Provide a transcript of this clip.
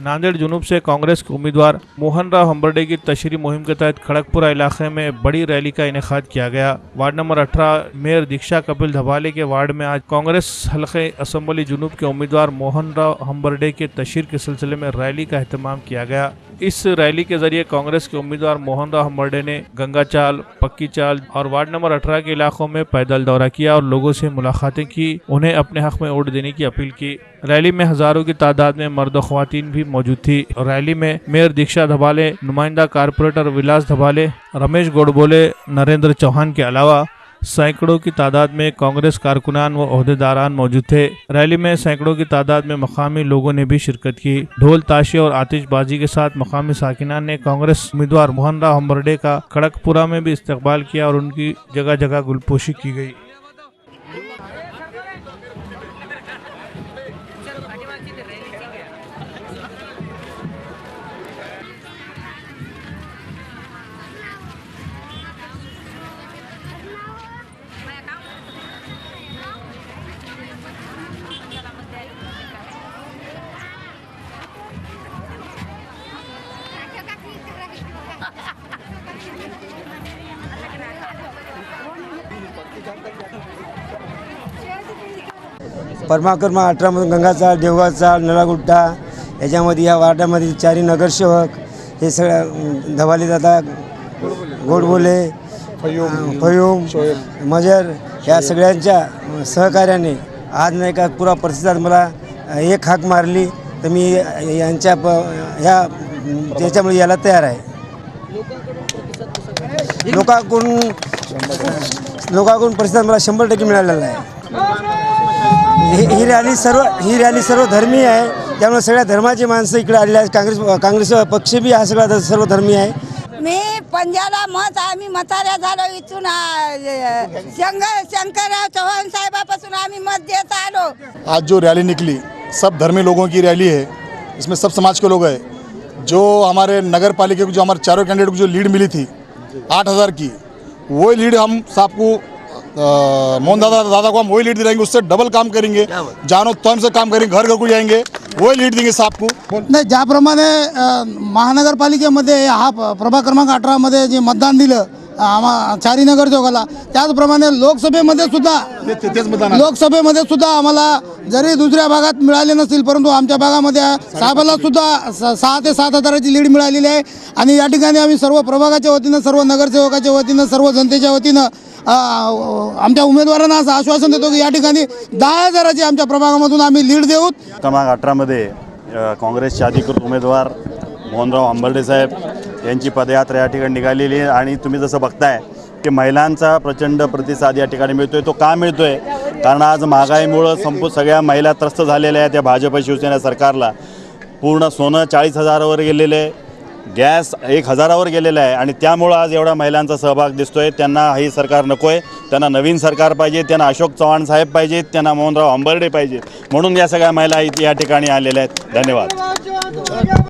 नांदेड़ जुनूब से कांग्रेस के उम्मीदवार मोहनराव हंबर्डे की तशरीह मुहिम के तहत खड़गपुरा इलाके में बड़ी रैली का इनेकाद किया गया। वार्ड नंबर 18 मेयर दीक्षा कपिल धबाले के वार्ड में आज कांग्रेस हल्के असम्बली जुनूब के उम्मीदवार मोहनराव हंबर्डे के तशरीह के सिलसिले में रैली का एहतमाम किया गया। इस रैली के जरिए कांग्रेस के उम्मीदवार मोहनराव हंबर्डे ने गंगा चाल, पक्की चाल और वार्ड नंबर 18 के इलाकों में पैदल दौरा किया और लोगों से मुलाकातें की, उन्हें अपने हक में वोट देने की अपील की। रैली में हजारों की तादाद में मर्द और ख्वातीन भी मौजूद थी। रैली में मेयर दीक्षा धबाले, नुमाइंदा कारपोरेटर विलास धबाले, रमेश गोडबोले, नरेंद्र चौहान के अलावा सैकड़ों की तादाद में कांग्रेस कारकुनान व ओहदेदारान मौजूद थे। रैली में सैकड़ों की तादाद में मकामी लोगों ने भी शिरकत की। ढोल ताशे और आतिशबाजी के साथ मकामी साकिनान ने कांग्रेस उम्मीदवार मोहनराव हंबर्डे का खड़गपुरा में भी इस्तकबाल किया और उनकी जगह जगह गुलपोशी की गई। परमाकर्मा 18 मधून गंगाचाळ, देवगावचाळ, नळागुट्टा याच्यामध्ये या वार्डामध्ये चारी नगरसेवक हे सगळ्या धबाले दादा, गोडबोले, फयूम, मजर या सगळ्यांच्या सहकार्याने आज नाही का पुरा प्रतिसाद मला एक हाक मारली तर मी यांच्या ह्या त्याच्यामुळे याला तयार आहे। लोकांकडून प्रतिसाद मला 100% मिळालेला आहे। ही रॅली सर्व धर्मीय आहे, त्यामुळे सगळ्या धर्माची माणसं इकडे आलेली आहेत। काँग्रेस पक्ष बी हा सगळा सर्व धर्मीय आहे। मी पंजाला मत आम्ही म्हाताऱ्या झालो इथून शंकरराव चव्हाण साहेबापासून आम्ही मत देत आलो। आज जो रैली निकली सब धर्मी लोगों की रैली है, इसमें सब समाज के लोग हैं। जो हमारे नगर पालिका को जो हमारे चारों कैंडिडेट को जो लीड मिली थी 8000 की, वो लीड हम साहब को मोहन दादा को हम वही लीड दिलाएंगे, उससे डबल काम करेंगे, जानो तन से काम करेंगे, घर घर को जाएंगे, वही लीड देंगे साहब को। नाही, ज्याप्रमाणे महानगरपालिकेमध्ये हा प्रभाग क्रमांक 18 मध्ये जे मतदान दिलं चारी नगर चौकाला, त्याचप्रमाणे लोकसभेमध्ये सुद्धा आम्हाला जरी दुसऱ्या भागात मिळाले नसतील, परंतु आमच्या भागामध्ये साहेबाला सुद्धा 6 ते 7 हजाराची लीड मिळालेली आहे। आणि या ठिकाणी आम्ही सर्व प्रभागाच्या वतीनं, सर्व नगरसेवकाच्या वतीनं, सर्व जनतेच्या वतीनं आमच्या उमेदवारांना असं आश्वासन देतो की या ठिकाणी 10,000ची आमच्या प्रभागामधून आम्ही लीड देऊ। क्रमांक 18 मध्ये काँग्रेसचे अधिकृत उमेदवार मोहनराव हंबर्डे साहेब यांची पदयात्रा या ठिकाणी निघालेली आहे। आणि तुम्ही जसं बघताय की महिलांचा प्रचंड प्रतिसाद या ठिकाणी मिळतोय। तो का मिळतोय? कारण आज महागाईमुळे सगळ्या महिला त्रस्त झालेल्या आहेत। त्या भाजप शिवसेना सरकारला पूर्ण सोनं 40,000वर गेलेलं आहे, गॅस 1,000वर गेलेला आहे आणि त्यामुळे आज एवढा महिलांचा सहभाग दिसतोय। त्यांना ही सरकार नको आहे, त्यांना नवीन सरकार पाहिजे, त्यांना अशोक चव्हाण साहेब पाहिजेत, त्यांना मोहनराव हंबर्डे पाहिजेत, म्हणून या सगळ्या महिला या ठिकाणी आलेल्या आहेत। धन्यवाद।